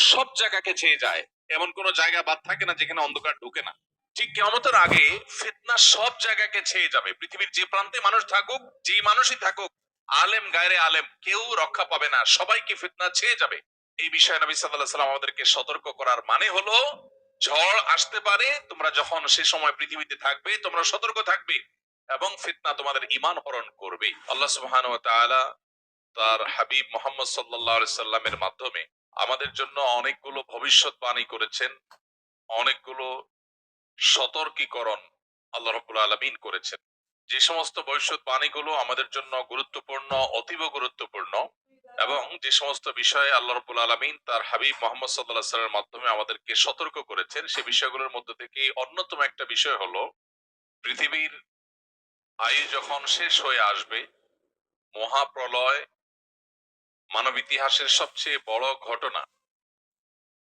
সব জায়গাকে ছেয়ে যায়, এমন কোন জায়গা বাদ থাকে না যেখানে অন্ধকার ঢুকে না। ঠিক কিয়ামতের আগে ফিতনা সব জায়গাকে ছেয়ে যাবে। পৃথিবীর যে প্রান্তে মানুষ থাকুক, যে মানুষই থাকুক, আলেম গায়রে আলেম, কেউ রক্ষা পাবে না, সবাইকে ফিতনা ছেয়ে যাবে। এই বিষয়ে নবী সাল্লাল্লাহু আলাইহি ওয়াসাল্লাম আমাদেরকে সতর্ক করার মানে হলো, ঝড় আসতে পারে, তোমরা যখন সে সময় পৃথিবীতে থাকবে তোমরা সতর্ক থাকবে এবং ফিতনা তোমাদের ঈমান হরণ করবে। আল্লাহ সুবহানাহু ওয়া তাআলা তার হাবিব মুহাম্মদ সাল্লাল্লাহু আলাইহি সাল্লামের মাধ্যমে আমাদের জন্য অনেকগুলো ভবিষ্যৎবাণী করেছেন, অনেকগুলো সতর্কীকরণ আল্লাহ রাব্বুল আলামিন করেছেন। যে সমস্ত ভবিষ্যৎবাণীগুলো আমাদের জন্য গুরুত্বপূর্ণ, অতীব গুরুত্বপূর্ণ, এবং যে সমস্ত বিষয়ে আল্লাহ রাব্বুল আলামিন তার হাবিব মুহাম্মদ সাল্লাল্লাহু আলাইহি সাল্লামের মাধ্যমে আমাদেরকে সতর্ক করেছেন, সেই বিষয়গুলোর মধ্যে থেকে অন্যতম একটা বিষয় হলো, পৃথিবীর আয়ু যখন শেষ হয়ে আসবে, মহাপ্রলয় মানব ইতিহাসের সবচেয়ে বড় ঘটনা,